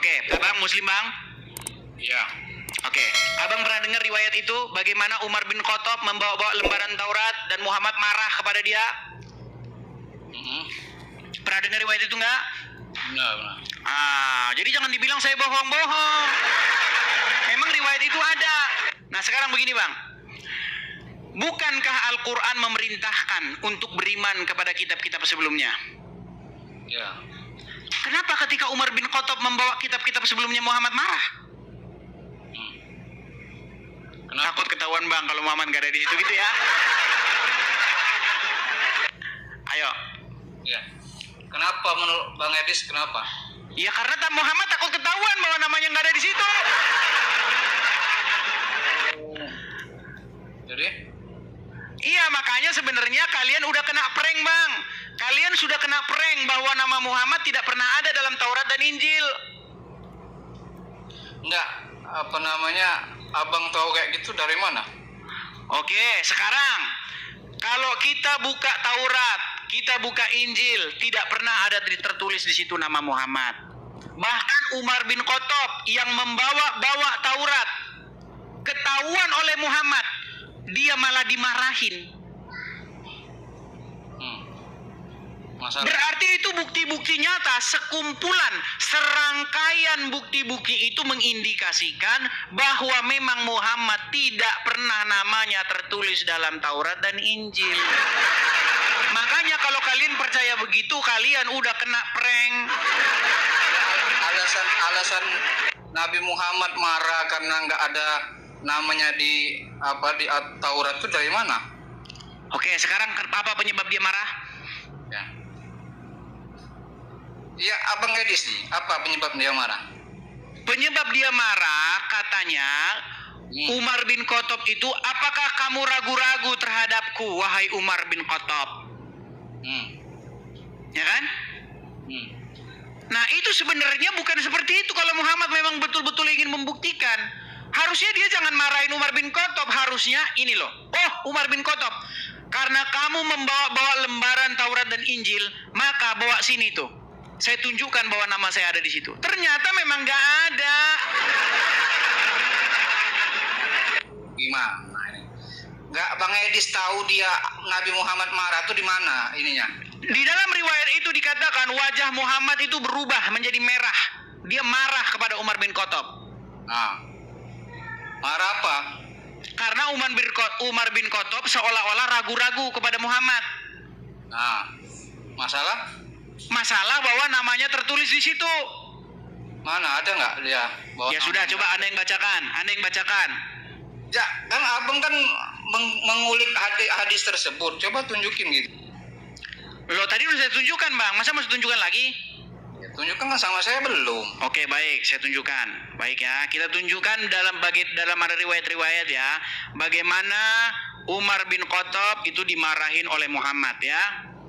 Oke, Abang Muslim Bang? Iya. Oke, Abang pernah dengar riwayat itu bagaimana Umar bin Khattab membawa-bawa lembaran Taurat dan Muhammad marah kepada dia? Pernah dengar riwayat itu enggak? Benar. Jadi jangan dibilang saya bohong-bohong. Memang riwayat itu ada. Nah, sekarang begini Bang. Bukankah Al-Quran memerintahkan untuk beriman kepada kitab-kitab sebelumnya? Ya. Kenapa ketika Umar bin Khattab membawa kitab-kitab sebelumnya Muhammad marah? Kenapa? Takut ketahuan Bang kalau Muhammad gak ada di situ gitu ya. Ayo. Ya. Kenapa menurut Bang Edis kenapa? Ya karena Muhammad takut ketahuan bahwa namanya gak ada di situ. Jadi? Iya, makanya sebenarnya kalian udah kena prank Bang. Kalian sudah kena prank bahwa nama Muhammad tidak pernah ada dalam Taurat dan Injil. Enggak, apa namanya, abang tahu kayak gitu dari mana? Oke, sekarang kalau kita buka Taurat, kita buka Injil, tidak pernah ada tertulis di situ nama Muhammad. Bahkan Umar bin Khattab yang membawa Taurat ketahuan oleh Muhammad, dia malah dimarahin. Masalah. Berarti itu bukti-bukti nyata, sekumpulan, serangkaian bukti-bukti itu mengindikasikan bahwa memang Muhammad tidak pernah namanya tertulis dalam Taurat dan Injil. Makanya kalau kalian percaya begitu, kalian udah kena prank. Alasan Nabi Muhammad marah karena nggak ada namanya di Taurat itu dari mana? Oke, sekarang apa penyebab dia marah? Ya. Iya, Abang Edis nih, apa penyebab dia marah? Penyebab dia marah katanya Umar bin Khattab itu, apakah kamu ragu-ragu terhadapku wahai Umar bin Khattab? Ya kan? Nah, itu sebenarnya bukan seperti itu. Kalau Muhammad memang betul-betul ingin membuktikan, harusnya dia jangan marahin Umar bin Khattab. Harusnya ini loh. Oh, Umar bin Khattab, karena kamu membawa lembaran Taurat dan Injil, maka bawa sini tuh. Saya tunjukkan bahwa nama saya ada di situ. Ternyata memang nggak ada. Gimana ini? Nggak Bang Edis tahu dia Nabi Muhammad marah tuh di mana ininya? Di dalam riwayat itu dikatakan wajah Muhammad itu berubah menjadi merah. Dia marah kepada Umar bin Khattab. Nah, marah apa? Karena Umar bin Khattab seolah-olah ragu-ragu kepada Muhammad. Nah, Masalah bahwa namanya tertulis di situ. Mana ada nggak dia? Ya sudah, coba Anda yang bacakan. Ya, kan abang kan mengulik hadis tersebut. Coba tunjukin gitu. Loh, tadi udah saya tunjukkan Bang, masa mau tunjukkan lagi? Ya, tunjukkan kan sama saya belum. Oke, baik, saya tunjukkan. Baik ya, kita tunjukkan dalam ada riwayat-riwayat ya, bagaimana Umar bin Khattab itu dimarahin oleh Muhammad ya.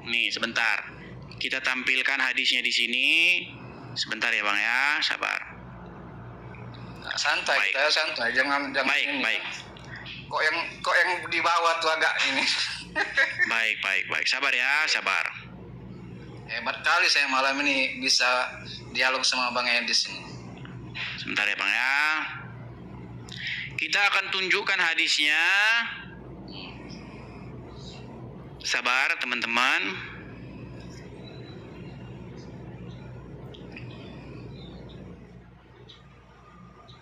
Nih, sebentar. Kita tampilkan hadisnya di sini. Sebentar ya Bang ya, sabar. Nah, santai, Baik. kita santai, jangan Baik, ini. baik. Kok yang di bawah tuh agak ini. Baik, sabar ya, sabar. Hebat kali saya malam ini bisa dialog sama Bang Edis ini. Sebentar ya Bang ya. Kita akan tunjukkan hadisnya. Sabar teman-teman.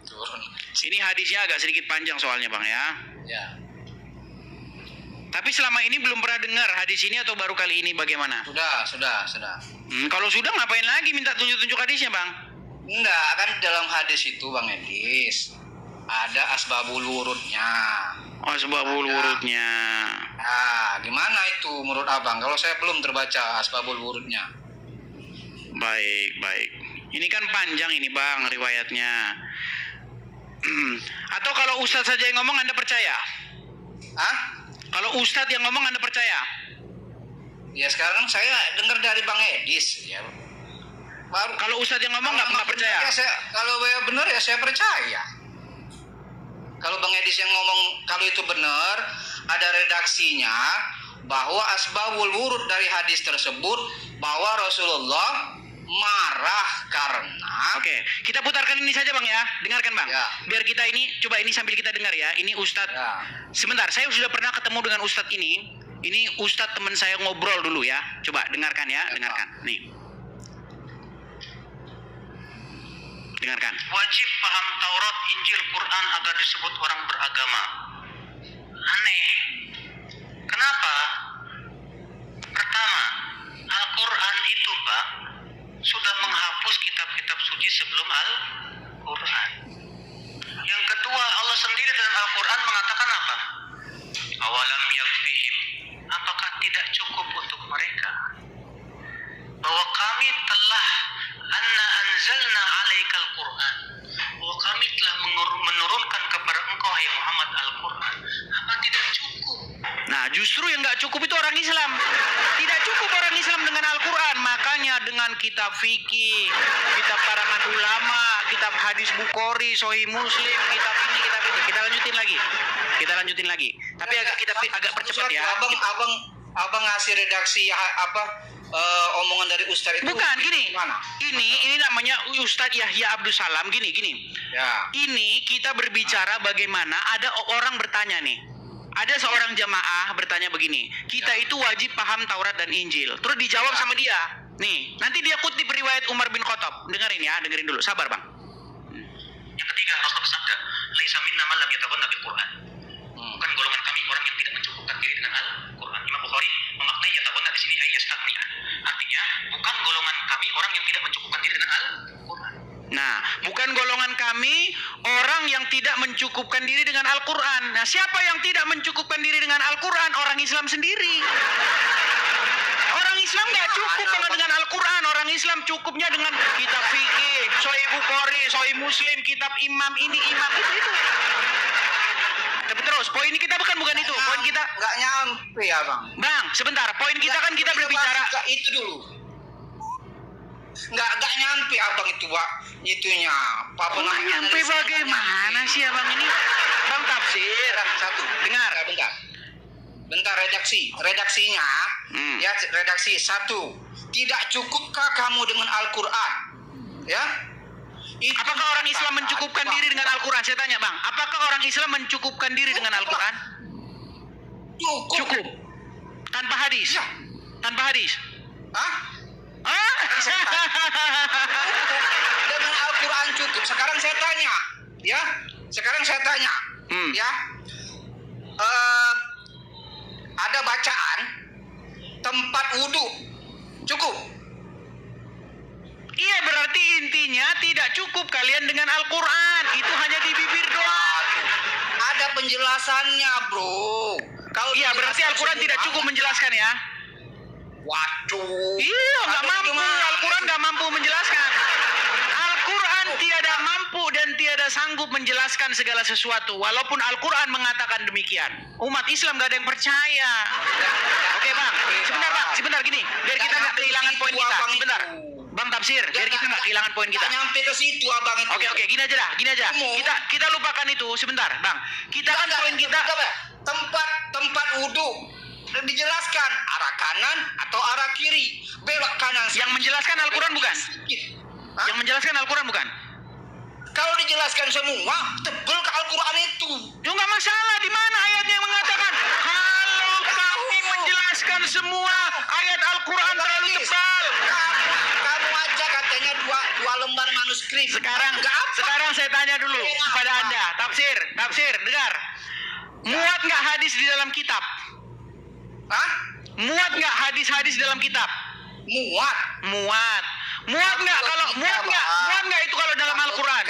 Turun. Ini hadisnya agak sedikit panjang soalnya Bang ya. Ya. Tapi selama ini belum pernah dengar hadis ini atau baru kali ini bagaimana? Sudah. Kalau sudah ngapain lagi minta tunjuk-tunjuk hadisnya Bang? Enggak, kan dalam hadis itu Bang Edis ada asbabul wurudnya. Oh, asbabul wurudnya. Nah, gimana itu menurut Abang? Kalau saya belum terbaca asbabul wurudnya. Baik. Ini kan panjang ini Bang riwayatnya. Atau kalau Ustadz saja yang ngomong Anda percaya? Hah? Kalau Ustadz yang ngomong Anda percaya? Ya sekarang saya dengar dari Bang Edis ya. Baru Kalau Ustadz yang ngomong nggak percaya? Ya kalau benar ya saya percaya. Kalau Bang Edis yang ngomong kalau itu benar, ada redaksinya bahwa asbabul wurud dari hadis tersebut bahwa Rasulullah marah karena Oke, kita putarkan ini saja Bang ya. Dengarkan Bang. Ya. Biar kita ini, coba ini sambil kita dengar ya. Ini Ustadz. ya. Sebentar, saya sudah pernah ketemu dengan Ustadz ini. Ini Ustadz teman saya ngobrol dulu ya. Coba dengarkan ya, dengarkan. Nih. Dengarkan. Wajib paham Taurat, Injil, Quran agar disebut orang beragama. Aneh. Kenapa? Pertama, Al-Quran itu Pak sudah menghapus kitab-kitab suci sebelum Al-Quran. Yang kedua, Allah sendiri dalam Al-Quran mengatakan apa? Awalam yakfihim. Apakah tidak cukup untuk mereka bahwa kami telah anzalna alaikal Quran, bahwa kami telah menurunkan kepada engkau hai Muhammad Al-Quran. Apa tidak cukup? Nah, justru yang nggak cukup itu orang Islam. Tidak cukup orang Islam dengan Al-Quran. Makanya dengan kitab fikih, kitab karangan ulama, kitab hadis Bukhari, Sahih Muslim, kitab ini, kitab itu. Kita lanjutin lagi. Tapi agak percepat ya. Abang ngasih redaksi omongan dari Ustadz itu. Bukan gini. Mana? Ini namanya Ustadz Yahya Abdul Salam. Gini. Ya. Ini kita berbicara bagaimana ada orang bertanya nih. Ada seorang jamaah bertanya begini, kita itu wajib paham Taurat dan Injil. Terus dijawab sama dia. Nih, nanti dia kutip riwayat Umar bin Khattab. Dengerin dulu. Sabar, Bang. Yang ketiga, Rasul bersabda, laisa minna man lam yataghanna bil Quran. Bukan golongan kami orang yang tidak mencukupkan diri dengan Al-Quran. Imam Bukhari memaknai yataghanna di sini ayyastagniya. Artinya, bukan golongan kami orang yang tidak mencukupkan diri dengan Al-Quran. Nah, bukan golongan kami orang yang tidak mencukupkan diri dengan Al-Quran. Nah, siapa yang tidak mencukupkan diri dengan Al-Quran? Orang Islam sendiri. Orang Islam nggak cukup dengan Al-Quran. Orang Islam cukupnya dengan kitab fikih, Sahih Bukhari, Sahih Muslim, kitab imam ini, imam itu. Tapi terus, poin kita bukan itu. Poin kita nggak nyampe ya Bang. Bang, sebentar. Poin kita kan kita berbicara. Itu dulu. Nggak nyampe abang itu Pak. Itunya. Apa Nggak nyampe bagaimana sih abang ini? Bang tafsir. Satu. Dengar. Bentar redaksinya. Ya redaksi 1. Tidak cukupkah kamu dengan Al-Quran? Ya. Apakah orang Islam mencukupkan diri dengan Al-Quran? Saya tanya Bang. Apakah orang Islam mencukupkan diri dengan Al-Quran? Cukup. Tanpa hadis. Ya. Tanpa hadis. Hah? Dengan Al-Quran cukup. Sekarang saya tanya, ya. Ya. Ada bacaan tempat wudhu cukup. Iya, berarti intinya tidak cukup kalian dengan Al-Quran. Itu hanya di bibir doang. Ada penjelasannya, bro. Iya, berarti Al-Quran tidak cukup menjelaskan ya. Waduh. Iya, nggak mampu. Al-Quran nggak mampu menjelaskan. Al-Quran tiada mampu dan tiada sanggup menjelaskan segala sesuatu. Walaupun Al-Quran mengatakan demikian. Umat Islam nggak ada yang percaya. Oke Bang, sebentar gini. Biar kita nggak kehilangan poin kita. Sebentar. Bang tafsir, biar kita nggak kehilangan poin kita. Nyampe ke situ abang itu. Oke, gini aja. Kita lupakan itu sebentar, Bang. Kita kan poin kita tempat wudhu dijelaskan arah kanan atau arah kiri, belok kanan. Yang menjelaskan Al-Quran bukan? Yang menjelaskan Al-Quran bukan? Kalau dijelaskan semua, tebel ke Al-Quran itu. Ya nggak masalah. Di mana ayatnya yang mengatakan kalau kami menjelaskan semua ayat Al-Quran terlalu tebal? Kamu aja katanya dua lembar manuskrip. Sekarang saya tanya dulu kepada Anda. Tafsir, dengar. Muat nggak hadis di dalam kitab? Hah? Muat nggak hadis-hadis dalam kitab? Muat nggak kalau muat nggak itu kalau dalam Al-Quran?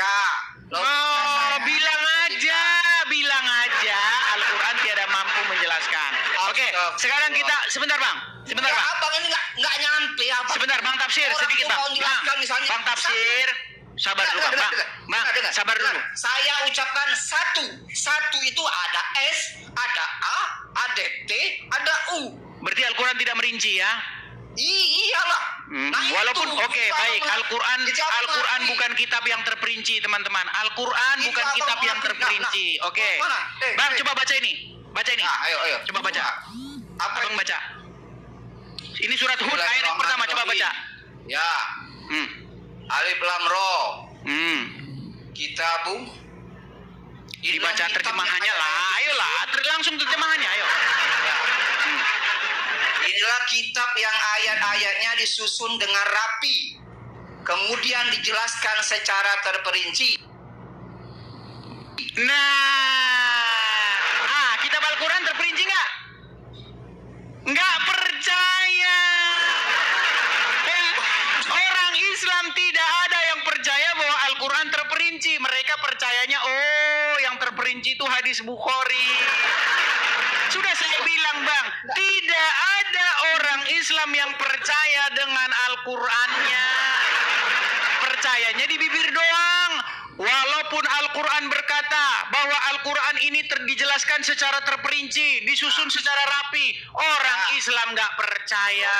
Bilang aja Al-Quran tiada mampu menjelaskan. Oke, sekarang kita sebentar Bang. Abang ini nggak nyampe abang. Sebentar Bang tafsir sedikit Bang. Bang tafsir. Sabar dulu Bang. Sabar dulu. Saya ucapkan satu itu ada S, ada A, ada T, ada U. Berarti Al-Quran tidak merinci ya? Iyalah. Walaupun baik, Al-Quran bukan kitab yang terperinci teman-teman. Al-Quran bukan kitab yang terperinci. Oke. Bang coba baca ini. Ayo. Coba baca. Abang baca. Ini surat Hud ayat yang pertama, coba baca. Ya. Hmm. Alif Lam Ra. Hmm. Kitabu. Inilah Dibaca kitab terjemahannya yang ada lah. di- Ayolah, langsung terjemahannya, ayo. Ya. Inilah kitab yang ayat-ayatnya disusun dengan rapi, kemudian dijelaskan secara terperinci. Nah, kitab Al-Quran terperinci nggak? Nggak percaya. Orang Islam tidak ada yang percaya bahwa Al-Quran terperinci. Mereka percayanya, yang terperinci itu hadis Bukhari. Sudah saya bilang, Bang, tidak ada orang Islam yang percaya dengan Al-Qurannya. Percayanya di bibir doang. Walaupun Al-Quran berkata bahwa Al-Quran ini dijelaskan secara terperinci, disusun secara rapi, orang Islam nggak percaya.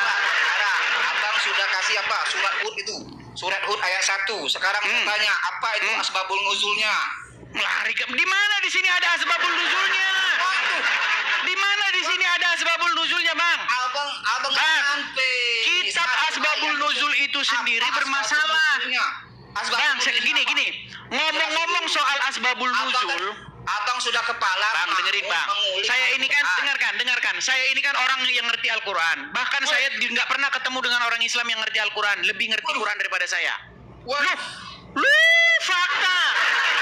Abang sudah kasih apa? Surat Hud itu. Surat Hud ayat 1. Sekarang saya tanya, apa itu asbabul nuzulnya? Melari ke di mana di sini ada asbabul nuzulnya? Di mana di sini ada asbabul nuzulnya, Bang? Abang Bang, sampai. kitab asbabul nuzul itu sendiri bermasalah. Bang, gini. Ngomong-ngomong soal asbabul nuzul, Abang sudah kepala. Bang, dengerin, Bang. Saya ini kan, dengarkan. Saya ini kan orang yang ngerti Al-Quran. Bahkan saya nggak pernah ketemu dengan orang Islam yang ngerti Al-Quran. Lebih ngerti Quran daripada saya. Fakta.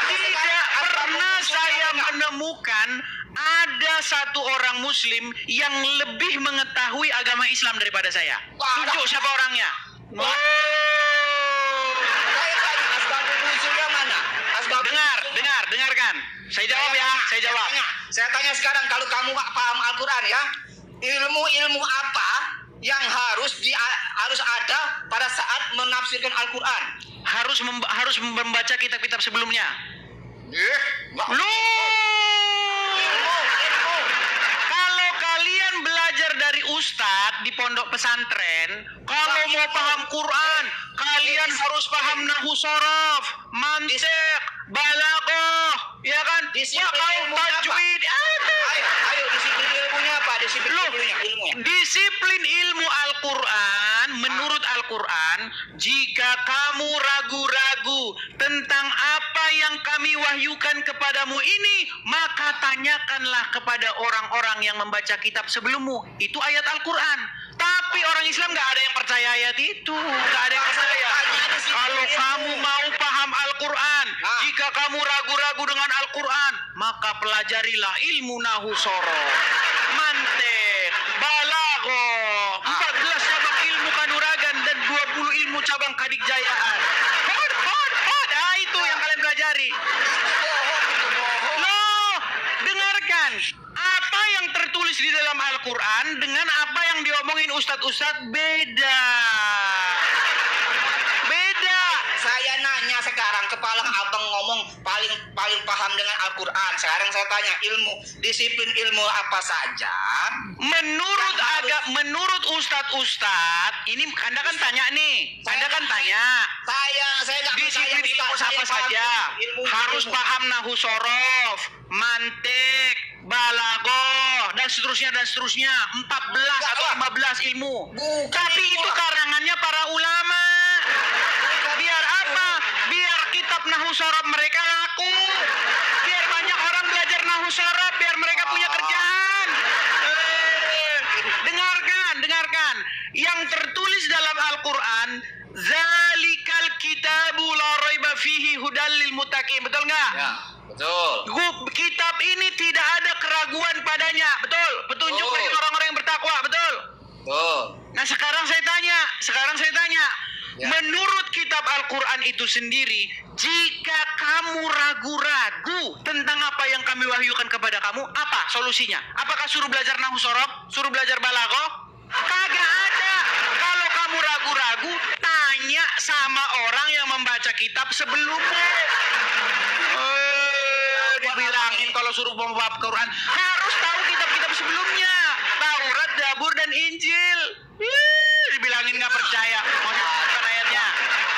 Tidak pernah saya menemukan ada satu orang Muslim yang lebih mengetahui agama Islam daripada saya. Tunjuk siapa orangnya. Saya tanya, asbabul nuzulnya mana? Dengarkan. Saya jawab ya, saya jawab. Saya tanya sekarang, kalau kamu nggak paham Al-Quran ya, ilmu-ilmu apa yang harus ada pada saat menafsirkan Al-Quran? Harus membaca kitab-kitab sebelumnya. Kalau kalian belajar dari ustadz di pondok pesantren, kalau mau paham Quran, kalian harus paham nahwu shorof, mantiq, balaghah, ya kan? Nahwu, tajwid. Ayo, disiplin ilmunya apa? Disiplin ilmunya. Disiplin ilmu Al-Quran, menurut Al-Quran, jika kamu ragu-ragu tentang apa yang kami wahyukan kepadamu ini, maka tanyakanlah kepada orang-orang yang membaca kitab sebelummu. Itu ayat Al-Quran. Tapi orang Islam nggak ada yang percaya ayat itu. Nggak ada yang percaya. Kalau kamu mau paham Al-Quran, jika kamu ragu-ragu dengan Al-Quran, maka pelajarilah ilmu nahwu shorof, mantiq, balaghah, 14 cabang ilmu kanuragan dan 20 ilmu cabang kadikjayaan. Itu yang kalian pelajari. Loh, dengarkan. Apa yang tertulis di dalam Al-Quran dengan apa yang diomongin ustadz-ustadz beda. Saya nanya sekarang, kepala abang ngomong paling paham dengan Al-Quran. Sekarang saya tanya, disiplin ilmu apa saja? Menurut ustadz, ini Anda kan tanya nih. Anda kan tanya. Saya nggak Disiplin ilmu apa saja? Harus paham nahwu shorof, mantiq, balaghah, dan seterusnya. 14 atau 15 ilmu. Tapi itu karangannya para ulama. Biar apa? Biar kitab nahwu shorof mereka laku. Biar banyak orang belajar nahwu shorof, biar mereka punya kerjaan. Dengarkan. Yang tertulis dalam Al-Quran, zalikal kitabu la raiba fihi hudal lil muttaqin. Betul nggak? Ya, betul. Kitab ini tidak ada keraguan padanya. Betul. Petunjuk bagi orang-orang yang bertakwa. Betul. Betul. Nah, sekarang saya tanya. Ya. Menurut kitab Al-Quran itu sendiri, jika kamu ragu-ragu tentang apa yang kami wahyukan kepada kamu, apa solusinya? Apakah suruh belajar nahwu shorof? Suruh belajar balaghah? Kagak ada. Kalau kamu ragu-ragu, tanya sama orang yang membaca kitab sebelumnya. Dibilangin kalau suruh membaca Quran, harus tahu kitab-kitab sebelumnya. Taurat, Zabur, dan Injil. Dibilangin nggak percaya. Mau saya tunjukkan ayatnya?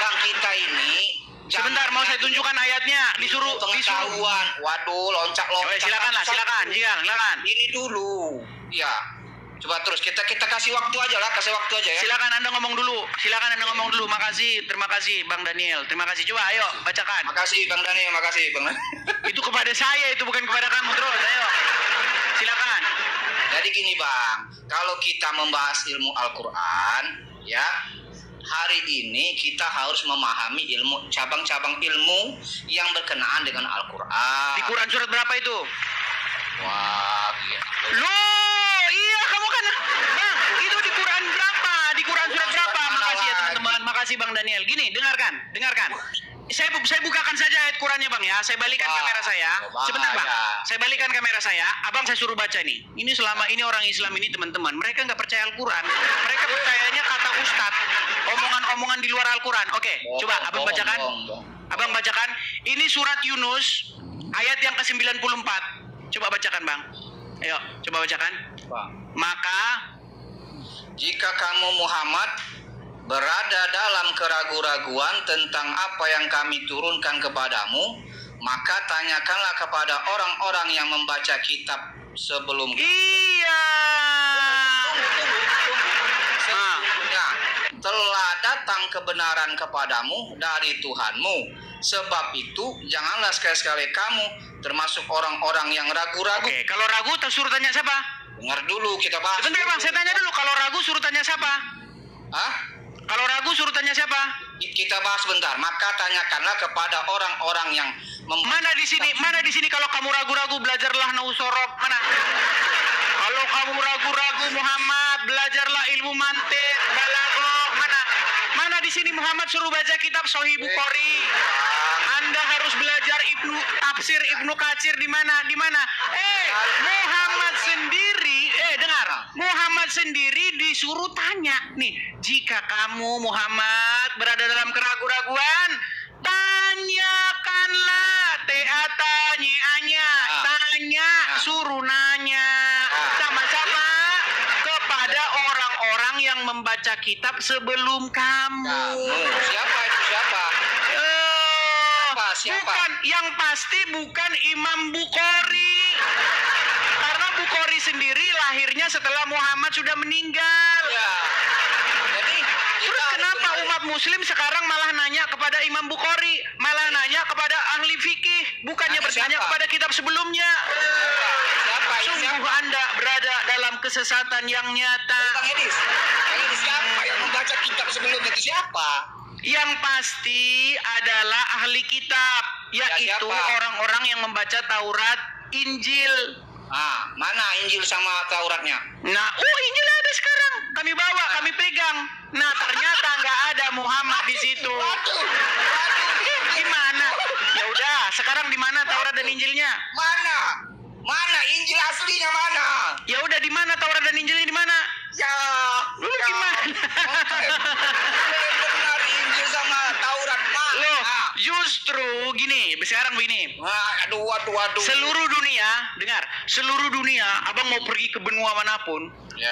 Bang, kita ini Sebentar, mau saya tunjukkan ayatnya. Disuruh. Pengetahuan. Waduh, loncat. Silakan. Ini dulu. Ya. Coba terus kita kasih waktu aja lah, kasih waktu aja ya. Silakan Anda ngomong dulu. Makasih, terima kasih Bang Daniel. Terima kasih. Coba ayo bacakan. Makasih Bang Daniel, makasih Bang. Itu kepada saya, itu bukan kepada kamu. Terus ayo. Silakan. Jadi gini Bang, kalau kita membahas ilmu Al-Quran, ya, hari ini kita harus memahami ilmu cabang-cabang ilmu yang berkenaan dengan Al-Quran. Di Quran surat berapa itu? Wah, gitu. Loh, iya kamu kan Bang, itu di Quran berapa? Di Quran surat berapa? Makasih ya teman-teman, makasih Bang Daniel. Gini, dengarkan. Saya bukakan saja ayat Qurannya Bang ya. Saya balikan kamera saya. Sebentar Bang. Saya balikan kamera saya. Abang saya suruh baca nih. Ini selama ini orang Islam ini teman-teman, mereka nggak percaya Al-Quran. Mereka percayanya kata Ustadz, omongan-omongan di luar Al-Quran. Oke, coba Abang bacakan. Abang bacakan. Ini surat Yunus ayat yang ke-94. Coba bacakan Bang. Ayo, coba bacakan. Maka Jika kamu Muhammad berada dalam keraguan-raguan tentang apa yang kami turunkan kepadamu, maka tanyakanlah kepada orang-orang yang membaca kitab sebelum iya. Sesungguhnya telah datang kebenaran kepadamu dari Tuhanmu. Sebab itu janganlah sekali-sekali kamu termasuk orang-orang yang ragu-ragu. Oke, kalau ragu suruh tanya siapa? Dengar dulu, kita bahas. Sebentar Bang, saya tanya dulu. Kalau ragu suruh tanya siapa? Hah? Kalau ragu suruh tanya siapa? Kita bahas sebentar. Maka tanyakanlah kepada orang-orang yang Mana di sini kalau kamu ragu-ragu belajarlah nausorob. Mana? Kalau kamu ragu-ragu Muhammad belajarlah ilmu mantik, balaghah. Mana di sini Muhammad suruh baca kitab Sahih Bukhari. Anda harus belajar tafsir Ibnu Katsir di mana? Muhammad sendiri, dengar. Muhammad sendiri disuruh tanya nih, jika kamu Muhammad berada dalam keraguan-raguan, tanyakanlah tanya, suruh nanya sama-sama kepada orang-orang yang membaca kitab sebelum kamu. Siapa itu? Siapa? Bukan, yang pasti bukan Imam Bukhari. Karena Bukhari sendiri lahirnya setelah Muhammad sudah meninggal. Ya. Jadi Terus kenapa umat muslim sekarang malah nanya kepada Imam Bukhari, malah nanya kepada ahli fikih, bukannya bertanya kepada kitab sebelumnya? Sungguh Anda berada dalam kesesatan yang nyata. Bang Edis siapa yang membaca kitab sebelumnya itu siapa? Yang pasti adalah ahli kitab, yaitu orang-orang yang membaca Taurat, Injil. Mana Injil sama Tauratnya? Nah, Injil ada sekarang. Kami bawa, kami pegang. Nah, ternyata nggak ada Muhammad di situ. Gimana? Ya udah, sekarang di mana Taurat dan Injilnya? Mana Injil aslinya mana? Ya udah, di mana Taurat dan Injilnya di mana? Ya. Gimana? Benar Injil sama Taurat mana? Loh, justru gini, sekarang begini. Aduh. Seluruh dunia, dengar, seluruh dunia, abang mau pergi ke benua manapun, Ya.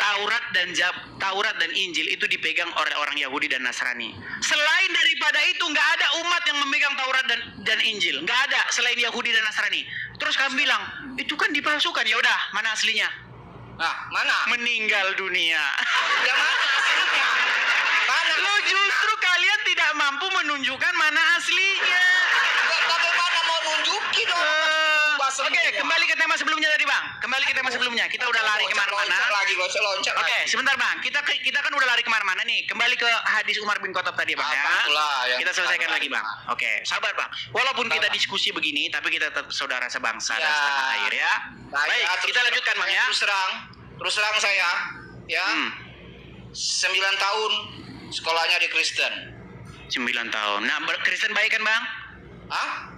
Taurat dan Injil itu dipegang oleh orang Yahudi dan Nasrani. Selain daripada itu, nggak ada umat yang memegang Taurat dan Injil, nggak ada selain Yahudi dan Nasrani. Terus kami bilang, itu kan dipalsukan. Ya udah, mana aslinya? Mana? Meninggal dunia. Yang mana aslinya? Lo justru kalian tidak mampu menunjukkan mana aslinya. Bagaimana mau nunjukin Oke, kembali ke tema sebelumnya tadi Bang. Kita udah lari kemana-mana. Loncat. Oke, sebentar Bang. Kita kan udah lari kemana-mana nih. Kembali ke hadis Umar bin Khattab tadi Bang ya. Kita selesaikan lagi Bang. Oke, sabar Bang. Walaupun kita diskusi begini, tapi kita tetap saudara sebangsa dan setanah air ya. Baik, kita lanjutkan Bang ya. Terus terang saya, ya. 9 tahun sekolahnya di Kristen. 9 tahun. Nah, Kristen baik kan Bang?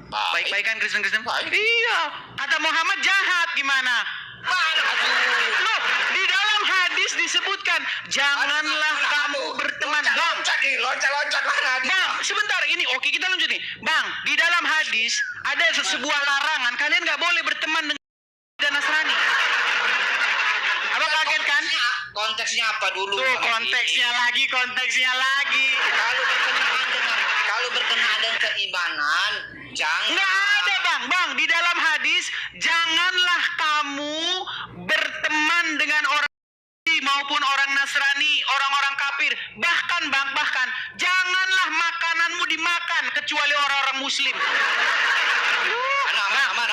Baik kan Kristen Baik. Iya. Kata Muhammad jahat gimana? Mana? Loh, di dalam hadis disebutkan janganlah kamu berteman. Bang, Loncat mana? Bang, sebentar ini. Oke, kita lanjut nih. Bang, di dalam hadis ada sebuah larangan. Kalian nggak boleh berteman dengan Nasrani. Abang kaget kan? Konteksnya apa dulu? Tuh, konteksnya lagi. Kalau berkenaan dengan keimanan, jangan. Nggak ada Bang. Di dalam hadis janganlah kamu berteman dengan orang muslim. maupun orang Nasrani, orang-orang kafir. Bahkan Bang, janganlah makananmu dimakan kecuali orang-orang Muslim.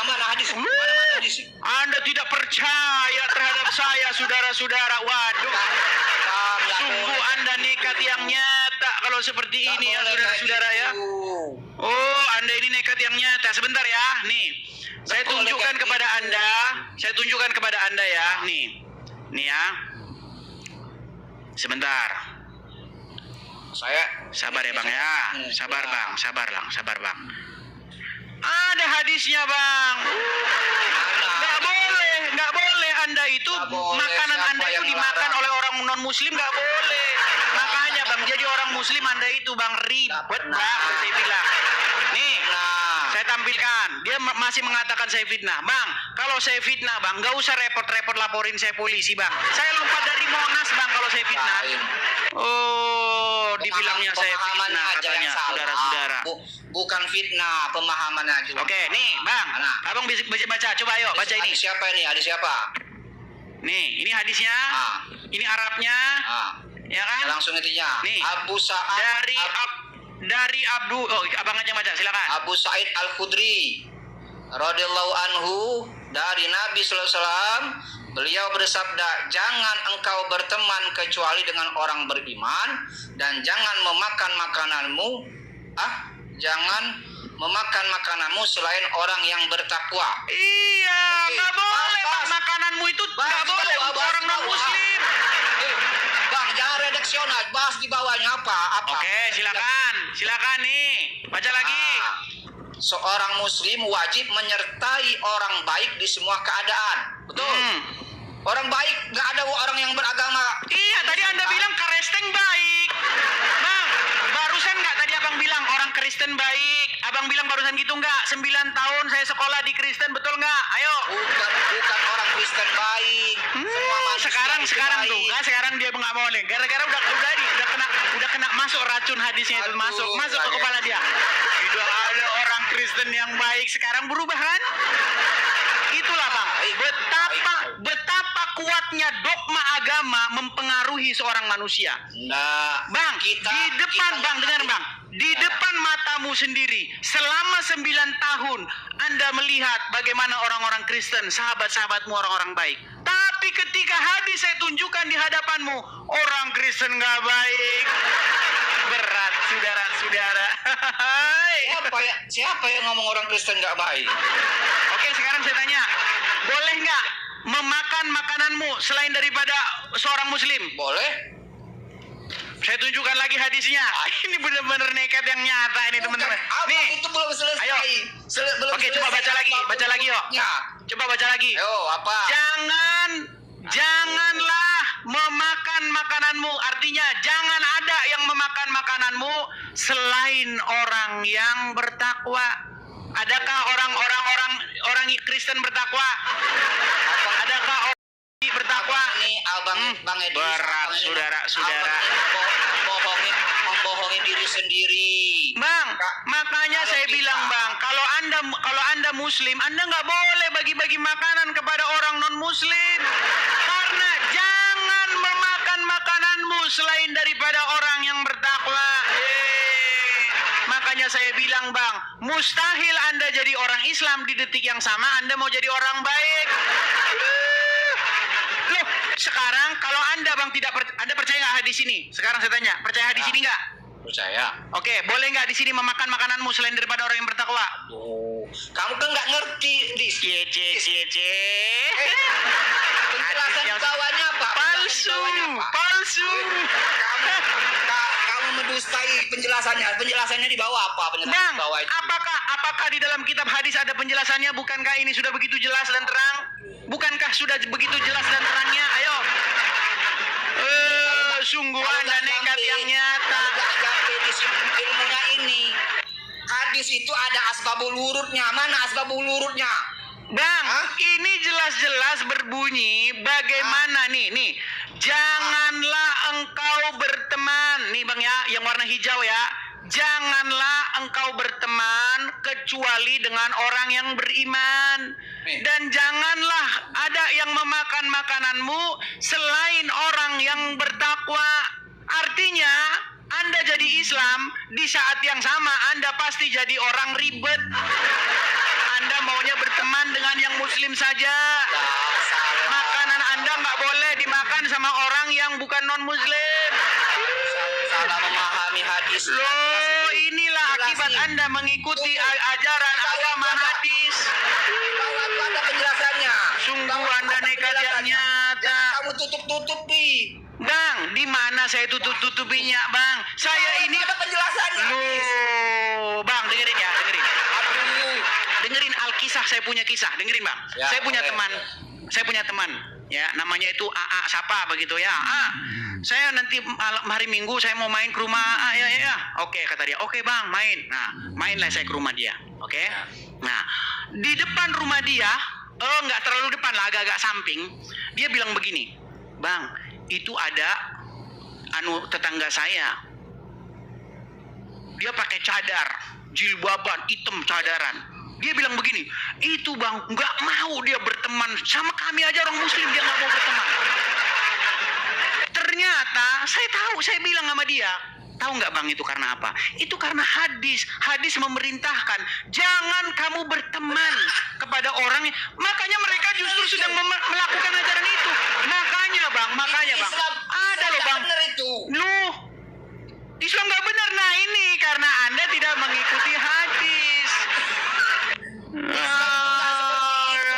Mana hadis? Mana hadis? Anda tidak percaya terhadap saya, saudara-saudara. Waduh, sungguh Anda nekat yang nyata kalau seperti ini ya, saudara-saudara ya. Oh, Anda ini nekat yang nyata. Sebentar ya, nih. Saya tunjukkan kepada Anda. Saya tunjukkan kepada Anda ya, nih. Nih ya. Sebentar. Sabar ya Bang ya. Sabar Bang. Ada hadisnya Bang. Nggak boleh Anda itu makanan Anda itu dimakan oleh orang non Muslim, nggak boleh. Makanya Bang, jadi orang Muslim Anda itu Bang ribet Bang, saya bilang. Nih, saya tampilkan. Dia masih mengatakan saya fitnah. Bang, kalau saya fitnah Bang, nggak usah repot-repot laporin saya polisi Bang. Saya lompat dari Monas Bang kalau saya fitnah. Oh, dibilangnya saya fitnah katanya, saudara-saudara. Bukan fitnah, pemahamannya aja. Oke, nih Bang, Abang bisa baca. Coba ayo, baca ini. Hadis siapa ini? Hadis siapa? Nih, ini hadisnya. Ini Arabnya. Ya kan? Langsung intinya. Nih. Abu Sa'ad dari Abdu. Oh, Abang aja baca, silakan. Abu Sa'id Al-Khudri radhiyallahu anhu dari Nabi sallallahu alaihi wasallam, beliau bersabda, jangan engkau berteman kecuali dengan orang beriman, dan jangan memakan makananmu selain orang yang bertakwa. Iya, nggak boleh Bang, makananmu itu nggak boleh orang non Muslim. Bang, jangan redaksional, bahas di bawahnya apa? Oke, silakan nih, baca lagi. Seorang Muslim wajib menyertai orang baik di semua keadaan. Betul. Orang baik, nggak ada orang yang beragama. Iya, tadi Anda bilang Kristen baik. Bang, barusan nggak tadi Abang bilang orang Kristen baik? Abang bilang barusan gitu nggak? 9 tahun saya sekolah di Kristen, betul nggak? Ayo. Bukan orang Kristen baik. Semua manusia Sekarang itu tuh, baik. kan sekarang dia nggak mau nih. Gara-gara udah kena masuk racun hadisnya itu, masuk ke kepala dia. Sudah ada orang Kristen yang baik, sekarang berubah kan? Itulah Bang, betapa kuatnya dogma agama mempengaruhi seorang manusia. Nah, Bang, di depan matamu sendiri, selama 9 tahun Anda melihat bagaimana orang-orang Kristen, sahabat-sahabatmu orang-orang baik. Tapi ketika hadis saya tunjukkan di hadapanmu, orang Kristen nggak baik. Berat, saudara-saudara. Siapa yang ngomong orang Kristen nggak baik? Oke, sekarang saya tanya, boleh nggak memakan makananmu selain daripada seorang Muslim? Boleh. Saya tunjukkan lagi hadisnya. Ini benar-benar nekat yang nyata ini teman-teman. Nih, itu belum selesai. Ayo. Oke, coba baca lagi yuk. Coba baca lagi. Ayo, apa? Janganlah memakan makananmu. Artinya jangan ada yang memakan makananmu selain orang yang bertakwa. Adakah orang Kristen bertakwa? Adakah orang bertakwa? Ini Bang Edi. Berat, saudara-saudara. Membohongi diri sendiri. Bang, makanya saya bilang Bang, kalau anda Muslim, Anda nggak boleh bagi-bagi makanan kepada orang non Muslim, karena jangan memakan makananmu selain daripada orang yang bertakwa. Makanya saya bilang Bang, mustahil Anda jadi orang Islam di detik yang sama Anda mau jadi orang baik. Loh, sekarang kalau Anda Bang Anda percaya nggak hadis ini? Sekarang saya tanya, percaya hadis ini nggak? Percaya. Oke, boleh nggak di sini memakan makananmu selain daripada orang yang bertakwa? Oh, kamu kan nggak ngerti di penjelasan di bawahnya apa? Palsu. Kamu mendustai penjelasannya. Penjelasannya di bawah apa? Bang, Di bawah itu. apakah di dalam kitab hadis ada penjelasannya? Bukankah ini sudah begitu jelas dan terang? Bukankah sudah begitu jelas dan terangnya? Ayo. Sungguh Anda nekat yang nyata. Sampai di ilmunya ini. Hadis itu ada asbabul wurudnya. Mana asbabul wurudnya? Bang, ini jelas-jelas berbunyi bagaimana nih. Janganlah engkau berteman. Nih Bang ya, yang warna hijau ya. janganlah engkau berteman kecuali dengan orang yang beriman. Dan janganlah ada yang memakan makananmu selain orang yang bertakwa. Artinya, Anda jadi Islam, di saat yang sama Anda pasti jadi orang ribet. Anda maunya berteman dengan yang Muslim saja. Makanan Anda nggak boleh dimakan sama orang yang bukan non-Muslim. Salah memahami hadis. Loh, inilah akibat Anda mengikuti ajaran agama hadis. Bawah itu ada penjelasannya. Sungguh Anda nekat yang nyata. Kamu tutup-tutupi. Bang, di mana saya tutup-tutupinya, Bang? Saya ini ada penjelasannya. Loh, Bang, dengerin ya, dengerin. Aduh. Dengerin Alkisah, saya punya kisah. Dengerin, Bang. Ya, Saya punya boleh. teman. Saya punya teman, ya, namanya itu AA Sapa begitu ya. Saya nanti hari Minggu saya mau main ke rumah AA ya. Oke, kata dia. Oke, Bang, main. Nah, mainlah saya ke rumah dia. Oke. Nah, di depan rumah dia, nggak terlalu depan lah, agak-agak samping. Dia bilang begini, Bang, itu ada tetangga saya. Dia pakai cadar, jilbaban hitam cadaran. Dia bilang begini, itu Bang, nggak mau dia berteman sama kami aja orang Muslim, dia nggak mau berteman. Ternyata saya bilang sama dia, tahu nggak Bang itu karena apa? Itu karena hadis memerintahkan jangan kamu berteman kepada orang. Makanya mereka justru sedang melakukan ajaran itu. Makanya Bang, ada loh Bang. Loh, Islam nggak benar. Nah ini karena Anda tidak mengikuti hadis.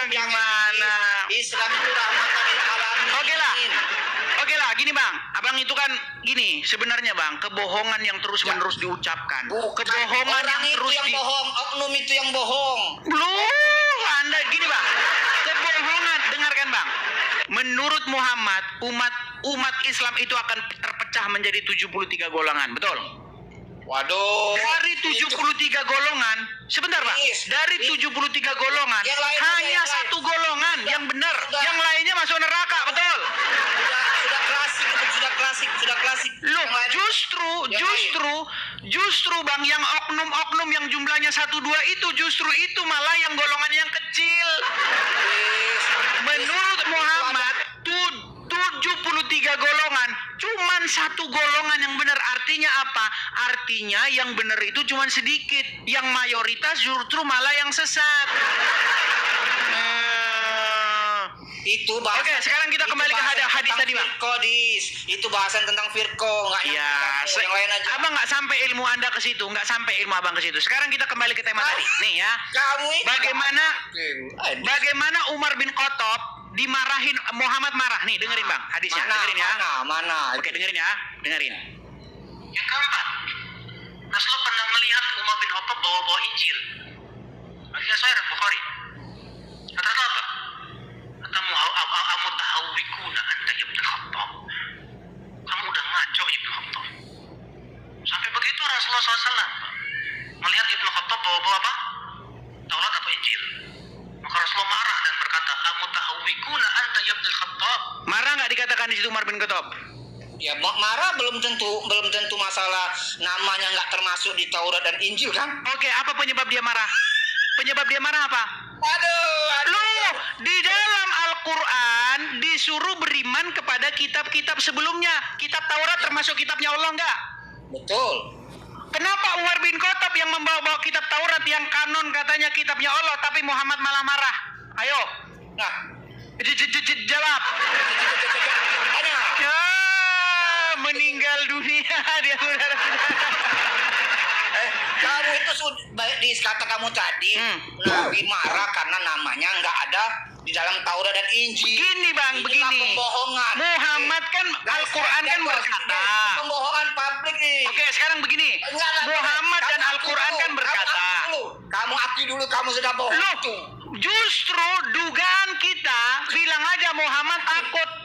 Gimana? Islam itu rahmatan lil alamin. Oke lah, gini Bang. Abang itu kan gini, sebenarnya Bang, kebohongan yang terus-menerus diucapkan. Kebohongan yang terus bohong, oknum itu yang bohong. Loh, Anda gini Bang. Kebohongan, dengarkan Bang. Menurut Muhammad, umat Islam itu akan terpecah menjadi 73 golongan, betul? Waduh. Dari 73 golongan, sebentar Pak. Dari 73 golongan, hanya satu golongan yang benar, yang lainnya masuk neraka, betul? Sudah klasik. Loh, justru Bang, yang oknum-oknum yang jumlahnya 1-2 itu justru itu malah yang golongan yang kecil. Menurut Muhammad, 73 golongan, cuman satu golongan yang benar. Artinya apa? Artinya yang benar itu cuman sedikit, yang mayoritas justru malah yang sesat. Itu bahasa. Oke, sekarang kita kembali ke hadis tadi, Bang. Kodis. Itu bahasan tentang firqo, enggak Ya, yang lain aja. Abang nggak sampai ilmu Anda ke situ, nggak sampai ilmu Abang ke situ. Sekarang kita kembali ke tema tadi. Nih ya. Kamu ini Bagaimana Umar bin Khattab dimarahin, Muhammad marah. Nih, dengerin Bang hadisnya. Dengerin ya. Mana? Oke, dengerin ya. Dengerin. Yang keempat, Rasulullah pernah melihat Umar bin Khattab bawa-bawa Injil. Hadisnya Sahih Bukhari. Kata apa? Kata amutahawwikuna anta ibn Khattab. Kamu udah ngaco Ibnu Khattab. Sampai begitu Rasulullah SAW melihat Ibnu Khattab bawa-bawa apa? Taurat atau Injil. Maka Rasulullah marah dan berkata, amutahawwikuna anta ibn Khattab. Marah nggak dikatakan di situ Umar bin Khattab? Ya marah belum tentu masalah namanya nggak termasuk di Taurat dan Injil kan? Oke, apa penyebab dia marah? Penyebab dia marah apa? Aduh. Loh, di dalam Al-Quran disuruh beriman kepada kitab-kitab sebelumnya. Kitab Taurat termasuk kitabnya Allah enggak? Betul. Kenapa Umar bin Khattab yang membawa kitab Taurat yang kanon katanya kitabnya Allah, tapi Muhammad malah marah? Ayo. Nah, Jawab. tanya. Ya, meninggal dunia dia saudara. Kamu itu di kata kamu tadi, Nabi marah karena namanya nggak ada di dalam Taurat dan Injil. Begini Bang, Inilah begini. pembohongan. Muhammad kan Al-Quran kan berkata. Pembohongan publik nih. Oke, sekarang begini. Muhammad dan Al-Quran kan berkata. Kamu akui dulu kamu sudah bohong. Loh, justru dugaan kita bilang aja Muhammad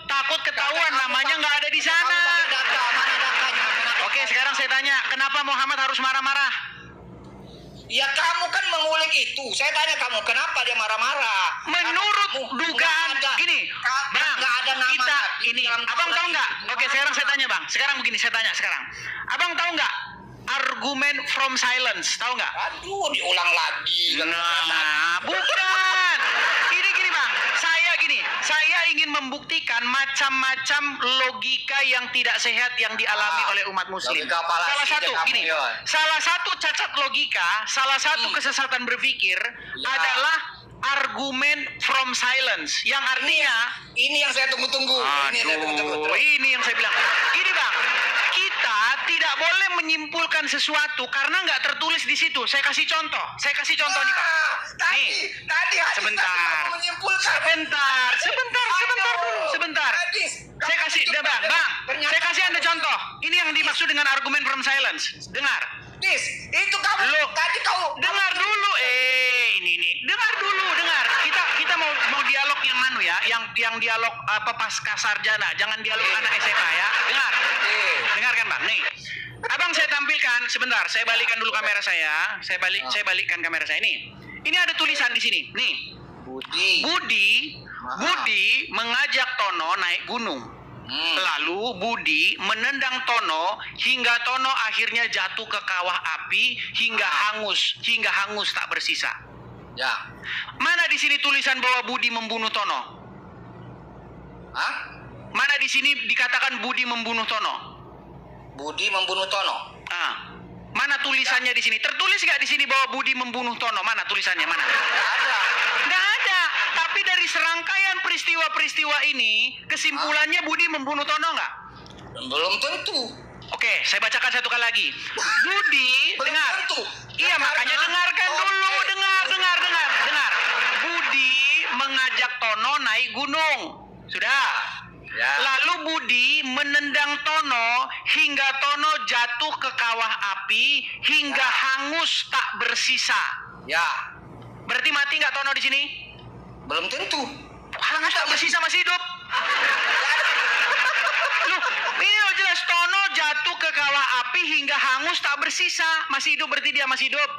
takut ketahuan namanya nggak ada di sana. Mana datanya? Oke, sekarang saya tanya, kenapa Muhammad harus marah-marah? Ya kamu kan mengulik itu. Saya tanya kamu, kenapa dia marah-marah? Menurut dugaan gini, Bang, nggak ada nama kita Nabi ini, dalam Abang tahu Taurat nggak? itu. Oke, sekarang saya tanya Bang. Sekarang begini, saya tanya sekarang. Abang tahu nggak? argumen from silence, tahu nggak? Aduh, diulang lagi. Nah, bukan. Ini gini bang, saya ingin membuktikan macam-macam logika yang tidak sehat yang dialami oleh umat muslim. Logika palasi Salah satu kamu, gini, Yon. salah satu cacat logika, salah satu kesesatan berpikir adalah argumen from silence, yang artinya Ini yang saya tunggu-tunggu. Ini yang saya tunggu-tunggu. aduh, ini yang saya bilang. Gini bang, kita tidak boleh menyimpulkan sesuatu karena nggak tertulis di situ. Saya kasih contoh nih pak. Tadi hadis Sebentar. tadi kamu menyimpulkan. Sebentar. Hadis. Saya kasih, bang, saya kasih Anda contoh. Ini yang dimaksud dengan argumen from silence. Dengar. Dis, itu kamu Loh, tadi kau dengar dulu. Ini. Dengar dulu. Kita mau dialog yang mana ya? Yang dialog pasca sarjana. Jangan dialog anak SMA ya. Dengar. Dengarkan bang. Nih. Abang saya tampilkan sebentar. Saya balikkan dulu kamera saya. Saya balikkan kamera saya. Ini ada tulisan di sini. Nih. Budi mengajak Tono naik gunung. Lalu Budi menendang Tono hingga Tono akhirnya jatuh ke kawah api hingga hangus tak bersisa. Ya. Mana di sini tulisan bahwa Budi membunuh Tono? Hah? Mana di sini dikatakan Budi membunuh Tono? Budi membunuh Tono. Mana tulisannya di sini? Tertulis nggak di sini bahwa Budi membunuh Tono? Mana tulisannya? Mana? Nggak ada. Tapi dari serangkaian peristiwa-peristiwa ini, kesimpulannya Budi membunuh Tono nggak? Belum tentu. Oke, saya bacakan satu kali lagi. Budi, Belum dengar. tentu. Iya, makanya dengarkan dulu. Dengar. Budi mengajak Tono naik gunung. Sudah. Ya. Lalu Budi menendang Tono hingga Tono jatuh ke kawah api hingga hangus tak bersisa. Ya. Berarti mati nggak Tono di sini? Belum tentu. Hangus tak bersisa, masih hidup. Loh, ini loh jelas Tono jatuh ke kawah api hingga hangus tak bersisa. Masih hidup, berarti dia masih hidup.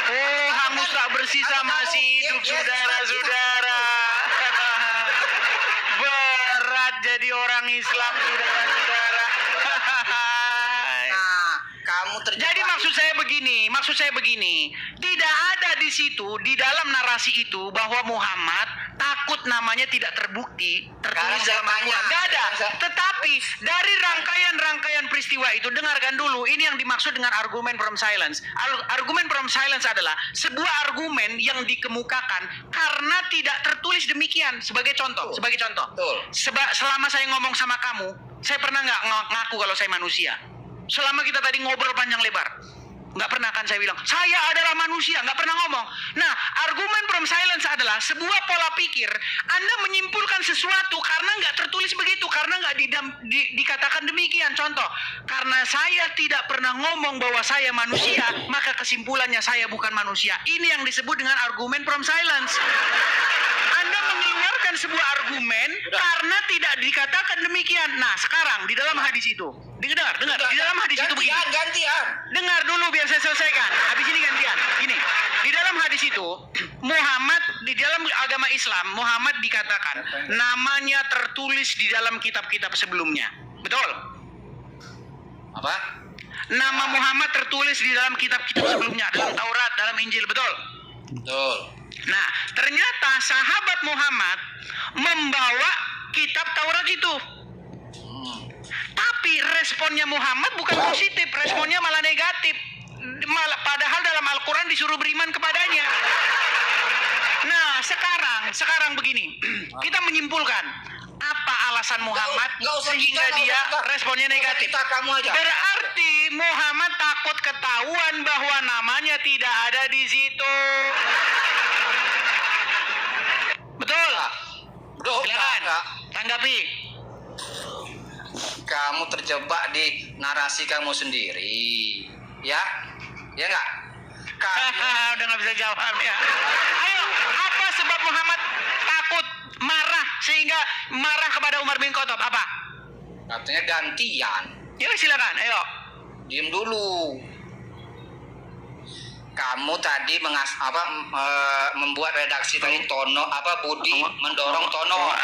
Oh, hangus tak bersisa, masih hidup, saudara-saudara. Berat jadi orang Islam, saudara-saudara. Nah, kamu terjebak. Jadi maksud saya begini, tidak ada di situ, di dalam narasi itu bahwa Muhammad takut namanya tidak terbukti, tertulis dalam Al-Quran. Nggak ada. Tetapi dari rangkaian peristiwa itu, dengarkan dulu, ini yang dimaksud dengan argumen from silence. Argumen from silence adalah sebuah argumen yang dikemukakan karena tidak tertulis demikian. Sebagai contoh. Betul. Selama saya ngomong sama kamu, saya pernah nggak ngaku kalau saya manusia? Selama kita tadi ngobrol panjang lebar, nggak pernah kan saya bilang saya adalah manusia, nggak pernah ngomong. Nah, argumen from silence adalah sebuah pola pikir. Anda menyimpulkan sesuatu karena nggak tertulis begitu, karena nggak dikatakan demikian. Contoh, karena saya tidak pernah ngomong bahwa saya manusia, maka kesimpulannya saya bukan manusia. Ini yang disebut dengan argumen from silence. Anda mengeluarkan sebuah argumen karena tidak dikatakan demikian. Nah, sekarang di dalam hadis itu, dengar, di dalam hadis itu begini. Gantian. Dengar dulu biar saya selesaikan. Habis ini gantian. Gini, di dalam hadis itu Muhammad, di dalam agama Islam Muhammad dikatakan namanya tertulis di dalam kitab-kitab sebelumnya. Betul? Apa? Nama Muhammad tertulis di dalam kitab-kitab sebelumnya, dalam Taurat, dalam Injil, betul? Betul. Nah, ternyata sahabat Muhammad membawa kitab Taurat itu. Tapi responnya Muhammad bukan positif, responnya malah negatif. Padahal dalam Al-Quran disuruh beriman kepadanya. Nah, sekarang begini, kita menyimpulkan apa alasan Muhammad sehingga dia responnya negatif. Kamu aja. Berarti Muhammad takut ketahuan bahwa namanya tidak ada di situ. Betul? Silakan, tanggapi. Kamu terjebak di narasi kamu sendiri, ya nggak? Udah nggak bisa jawab ya. Ayo, apa sebab Muhammad takut marah sehingga marah kepada Umar bin Khattab? Apa? Katanya gantian. Ya silakan, ayo. Diam dulu. Kamu tadi membuat redaksi tadi Tono Budi mendorong Tono.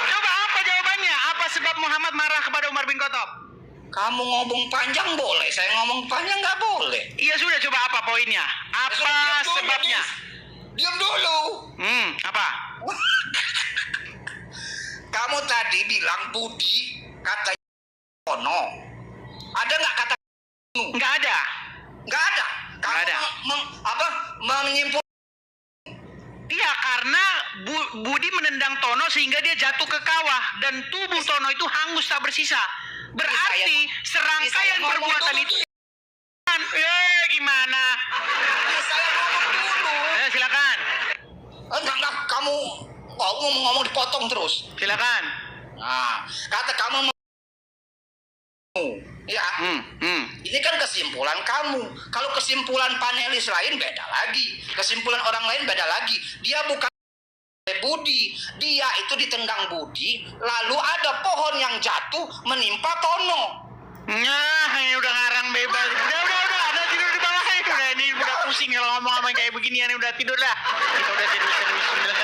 Coba apa jawabannya? Apa sebab Muhammad marah kepada Umar bin Khattab? Kamu ngomong panjang boleh, saya ngomong panjang nggak boleh. Iya sudah, coba apa poinnya? Apa Diam dulu, sebabnya? Diam dulu. Apa? Kamu tadi bilang Budi kata Tono. Ada nggak kata Nggak ada. nggak ada? Kamu Nggak ada. menyimpul Iya, karena Budi menendang Tono sehingga dia jatuh ke kawah dan tubuh Tono itu hangus tak bersisa. Berarti serangkaian perbuatan itu. Gimana? saya ngomong dulu. Silakan. Enggak, kamu ngomong dipotong terus. Silakan. Nah, kata kamu ya. Ini kan kesimpulan kamu. Kalau kesimpulan panelis lain beda lagi. Kesimpulan orang lain beda lagi. Dia bukan Budi, dia itu ditendang Budi, lalu ada pohon yang jatuh menimpa Tono. Nah, ini udah ngarang bebas. Udah, ada tidur di bawah. Udah, ini udah pusing kalau ngomong-ngomong kayak beginian, udah tidur dah. Kita udah serius.